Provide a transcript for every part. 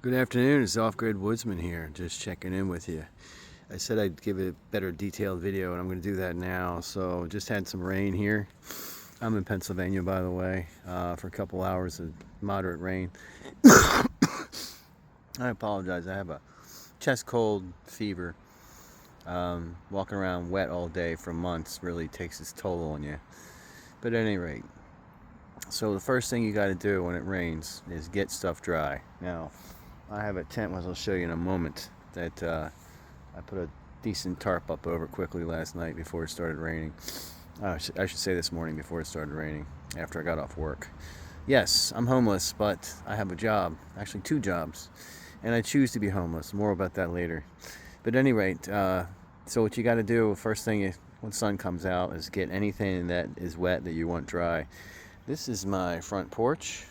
Good afternoon, it's Off-Grid Woodsman here, just checking in with you. I said I'd give a better detailed video and I'm going to do that now. So just had some rain here. I'm in Pennsylvania, by the way, for a couple hours of moderate rain. I apologize, I have a chest cold fever. Walking around wet all day for months really takes its toll on you. But at any rate, so the first thing you got to do when it rains is get stuff dry. Now, I have a tent, as I'll show you in a moment, that I put a decent tarp up over quickly last night before it started raining. I should say this morning before it started raining, after I got off work. Yes, I'm homeless, but I have a job, actually 2 jobs, and I choose to be homeless. More about that later. But at any rate, so what you got to do, first thing when the sun comes out, is get anything that is wet that you want dry. This is my front porch.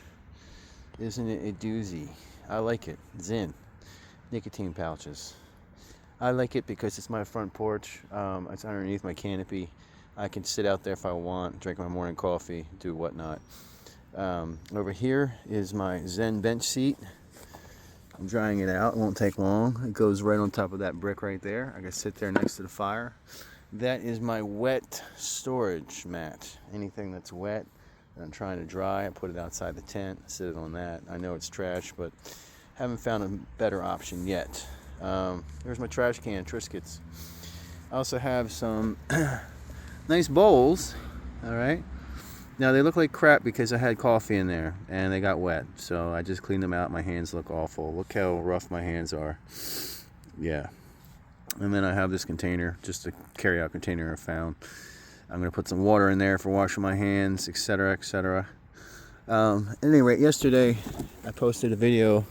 Isn't it a doozy? I like it. Zyn nicotine pouches. I like it because it's my front porch. It's underneath my canopy. I can sit out there if I want, drink my morning coffee, do whatnot. Over here is my Zen bench seat. I'm drying it out. It won't take long. It goes right on top of that brick right there. I can sit there next to the fire. That is my wet storage mat. Anything that's wet that I'm trying to dry, I put it outside the tent, sit it on that. I know it's trash, but haven't found a better option yet. There's my trash can, Triscuits. I also have some nice bowls. All right. Now they look like crap because I had coffee in there and they got wet. So I just cleaned them out. My hands look awful. Look how rough my hands are. Yeah. And then I have this container, just a carry-out container I found. I'm going to put some water in there for washing my hands, etc., etc. At any rate, yesterday I posted a video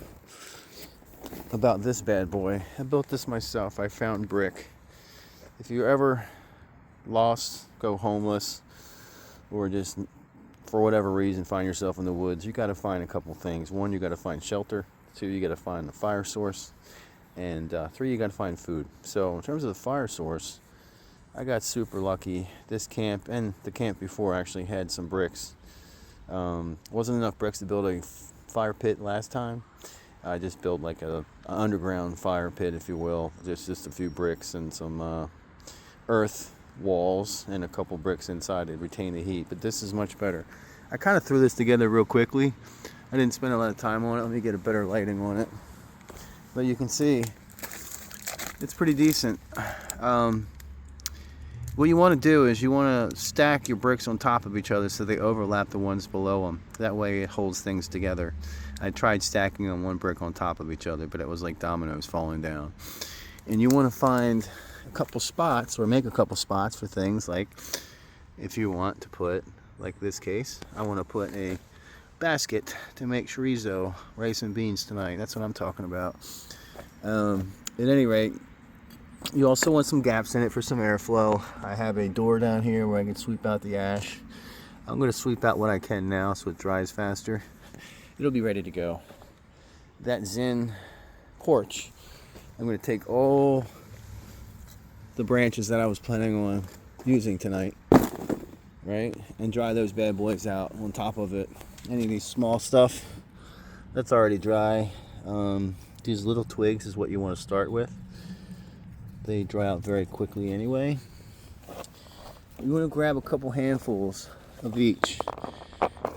about this bad boy. I built this myself. I found brick. If you're ever lost, go homeless, or just for whatever reason find yourself in the woods, you got to find a couple things. 1, you got to find shelter. 2, you got to find a fire source. And 3, you got to find food. So in terms of the fire source, I got super lucky. This camp and the camp before actually had some bricks. Wasn't enough bricks to build a fire pit last time. I just built like an underground fire pit, if you will. Just a few bricks and some earth walls and a couple bricks inside to retain the heat. But this is much better. I kind of threw this together real quickly. I didn't spend a lot of time on it. Let me get a better lighting on it. But you can see it's pretty decent. What you want to do is you want to stack your bricks on top of each other so they overlap the ones below them. That way it holds things together. I tried stacking them one brick on top of each other, but it was like dominoes falling down. And you want to find a couple spots, or make a couple spots for things like, if you want to put, like this case, I want to put a basket to make chorizo, rice and beans tonight. That's what I'm talking about. At any rate, you also want some gaps in it for some airflow. I have a door down here where I can sweep out the ash. I'm going to sweep out what I can now so it dries faster. It'll be ready to go. That Zen porch, I'm going to take all the branches that I was planning on using tonight, right, and dry those bad boys out on top of it. Any of these small stuff that's already dry. These little twigs is what you want to start with. They dry out very quickly anyway. You want to grab a couple handfuls of each.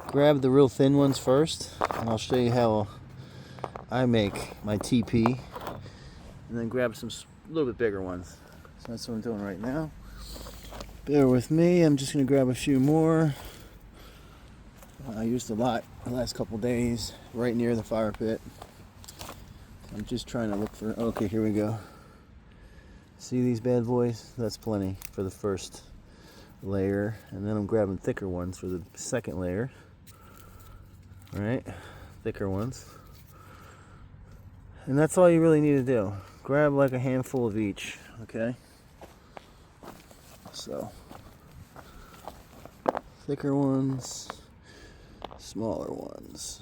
Grab the real thin ones first, and I'll show you how I make my TP. And then grab some little bit bigger ones. So that's what I'm doing right now. Bear with me, I'm just going to grab a few more. I used a lot the last couple days right near the fire pit. I'm just trying to look for, okay, here we go. See these bad boys? That's plenty for the first layer. And then I'm grabbing thicker ones for the second layer. All right, thicker ones. And that's all you really need to do. Grab like a handful of each, okay? So, thicker ones, smaller ones.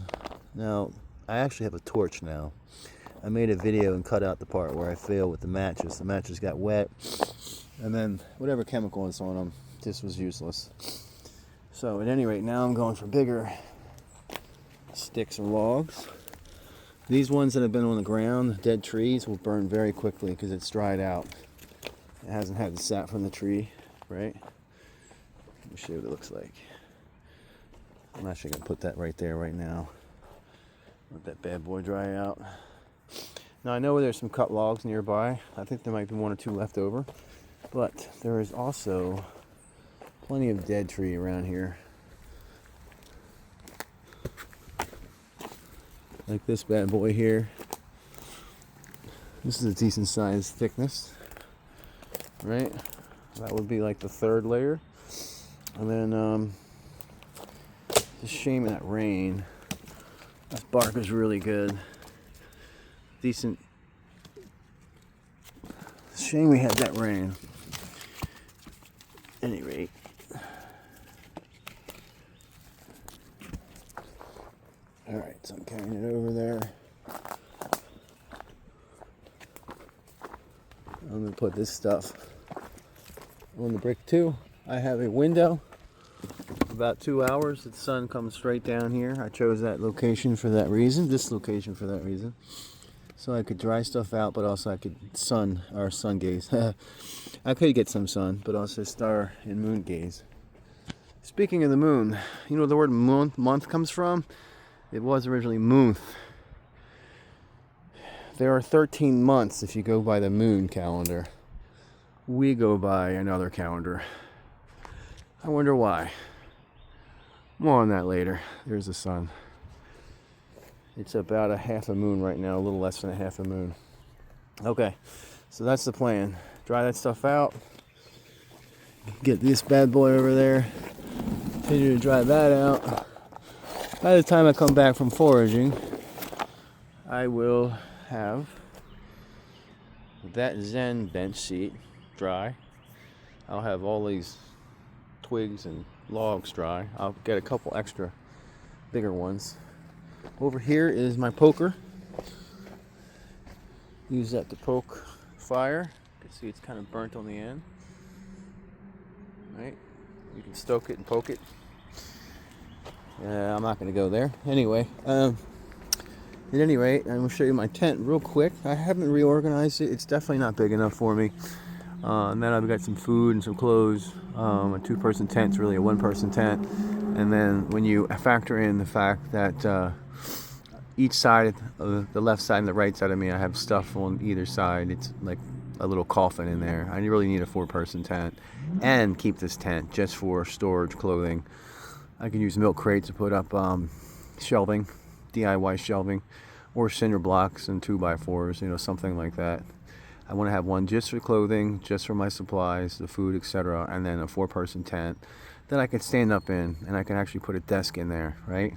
Now, I actually have a torch now. I made a video and cut out the part where I failed with the matches. The matches got wet, and then whatever chemical is on them just was useless. So at any rate, now I'm going for bigger sticks or logs. These ones that have been on the ground, dead trees, will burn very quickly because it's dried out. It hasn't had the sap from the tree, right? Let me show you what it looks like. I'm actually going to put that right there right now. Let that bad boy dry out. Now I know there's some cut logs nearby. I think there might be one or two left over. But there is also plenty of dead tree around here. Like this bad boy here. This is a decent sized thickness, right? That would be like the third layer. And then it's a shame of that rain. This bark is really good. Decent. Shame we had that rain. At any rate. Alright, so I'm carrying it over there. I'm going to put this stuff on the brick too. I have a window. About 2 hours, the sun comes straight down here. I chose that location for that reason, this location for that reason. So I could dry stuff out, but also I could sun gaze. I could get some sun, but also star and moon gaze. Speaking of the moon, you know where the word month comes from? It was originally month. There are 13 months if you go by the moon calendar. We go by another calendar. I wonder why. More on that later. There's the sun. It's about a half a moon right now, a little less than a half a moon. Okay, so that's the plan. Dry that stuff out. Get this bad boy over there. Continue to dry that out. By the time I come back from foraging, I will have that Zen bench seat dry. I'll have all these twigs and logs dry. I'll get a couple extra bigger ones. Over here is my poker. Use that to poke fire. You can see it's kind of burnt on the end. Right? You can stoke it and poke it. I'm not going to go there. Anyway, at any rate, I'm going to show you my tent real quick. I haven't reorganized it. It's definitely not big enough for me. And then I've got some food and some clothes. A two-person tent's really a one-person tent. And then when you factor in the fact that each side, the left side and the right side of me, I have stuff on either side. It's like a little coffin in there. I really need a four-person tent and keep this tent just for storage, clothing. I can use milk crates to put up shelving, DIY shelving, or cinder blocks and 2x4s, something like that. I want to have one just for clothing, just for my supplies, the food, etc., and then a four-person tent that I can stand up in, and I can actually put a desk in there, right?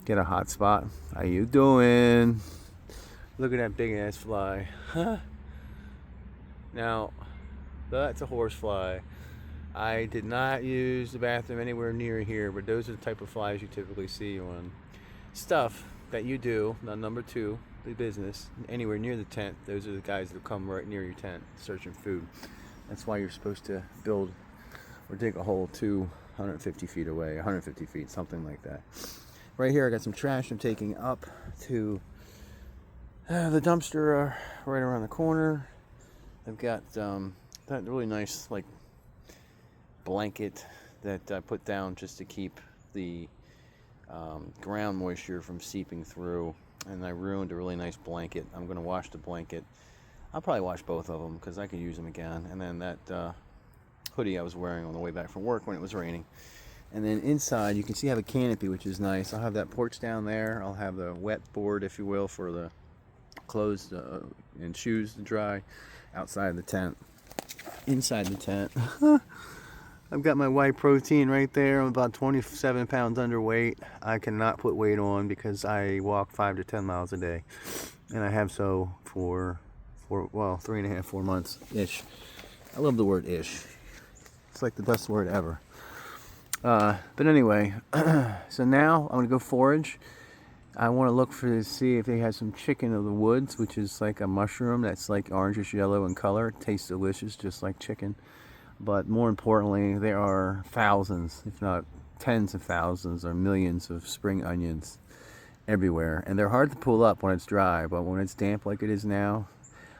Get a hot spot. How you doing? Look at that big ass fly. Now, that's a horse fly. I did not use the bathroom anywhere near here, but those are the type of flies you typically see on stuff that you do. Now, number two, the business, anywhere near the tent. Those are the guys that come right near your tent searching food. That's why you're supposed to build or dig a hole 250 feet away, 150 feet, something like that. Right here I got some trash I'm taking up to the dumpster right around the corner. I've got that really nice blanket that I put down just to keep the ground moisture from seeping through, and I ruined a really nice blanket. I'm going to wash the blanket. I'll probably wash both of them because I can use them again. And then that hoodie I was wearing on the way back from work when it was raining. And then inside you can see I have a canopy, which is nice. I'll have that porch down there. I'll have the wet board, if you will, for the clothes and shoes to dry outside the tent. Inside the tent, I've got my whey protein right there. I'm about 27 pounds underweight. I cannot put weight on because I walk 5 to 10 miles a day, and I have so for 3.5, 4 months ish. I love the word ish. It's like the best word ever. But anyway, so now I'm gonna go forage. I want to look to see if they have some chicken of the woods, which is like a mushroom that's like orangish yellow in color. It tastes delicious, just like chicken. But more importantly, there are thousands, if not tens of thousands or millions of spring onions. everywhere. And they're hard to pull up when it's dry, but when it's damp like it is now,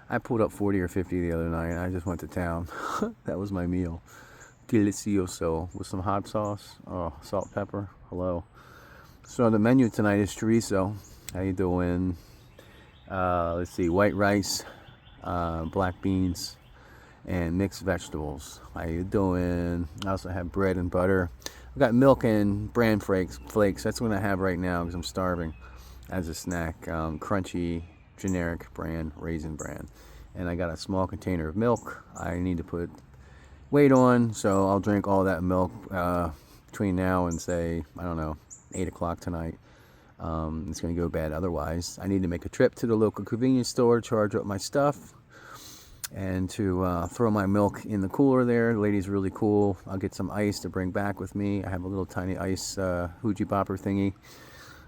I pulled up 40 or 50 the other night. I just went to town. That was my meal. Delicioso with some hot sauce. Oh, salt, pepper. Hello. So the menu tonight is chorizo. How you doing? Let's see, white rice, black beans, and mixed vegetables. How you doing? I also have bread and butter. I've got milk and bran flakes. That's what I have right now because I'm starving as a snack. Crunchy, generic bran, raisin bran. And I got a small container of milk I need to put weight on, so I'll drink all that milk between now and, say, I don't know, 8 o'clock tonight. It's going to go bad otherwise. I need to make a trip to the local convenience store, charge up my stuff, and to throw my milk in the cooler there. The lady's really cool. I'll get some ice to bring back with me. I have a little tiny ice hoochie popper thingy.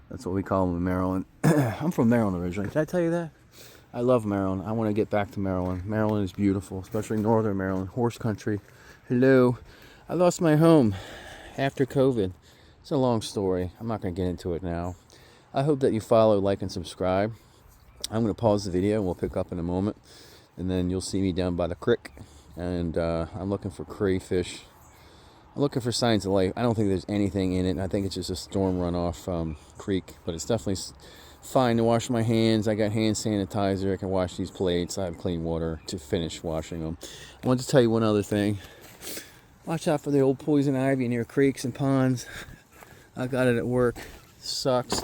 That's what we call them in Maryland. I'm from Maryland originally. Did I tell you that? I love Maryland. I want to get back to Maryland. Maryland is beautiful, especially northern Maryland, horse country. Hello. I lost my home after COVID. It's a long story. I'm not going to get into it now. I hope that you follow, like, and subscribe. I'm going to pause the video and we'll pick up in a moment. And then you'll see me down by the creek. And I'm looking for crayfish. I'm looking for signs of life. I don't think there's anything in it. I think it's just a storm runoff creek. But it's definitely fine to wash my hands. I got hand sanitizer. I can wash these plates. I have clean water to finish washing them. I want to tell you one other thing. Watch out for the old poison ivy near creeks and ponds. I got it at work. Sucks.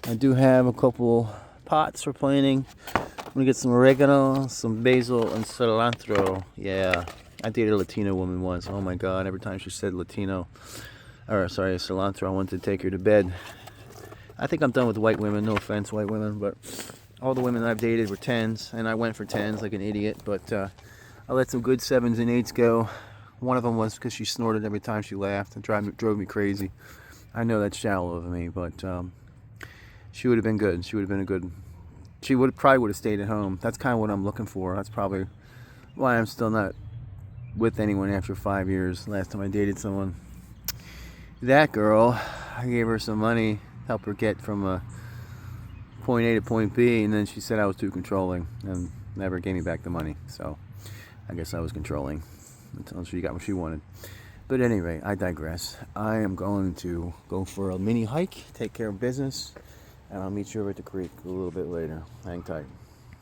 I do have a couple pots for planting. I'm gonna get some oregano, some basil, and cilantro. Yeah, I dated a Latino woman once. Oh my God! Every time she said cilantro, I wanted to take her to bed. I think I'm done with white women. No offense, white women, but all the women I've dated were 10s, and I went for 10s like an idiot. But I let some good 7s and 8s go. One of them was because she snorted every time she laughed and drove me crazy. I know that's shallow of me, but she would have been good. She would have been a good. She probably would have stayed at home. That's kind of what I'm looking for. That's probably why I'm still not with anyone after 5 years. Last time I dated someone. That girl, I gave her some money, help her get from point A to point B, and then she said I was too controlling and never gave me back the money. So I guess I was controlling until she got what she wanted. But anyway, I digress. I am going to go for a mini hike, take care of business, and I'll meet you over at the creek a little bit later. Hang tight.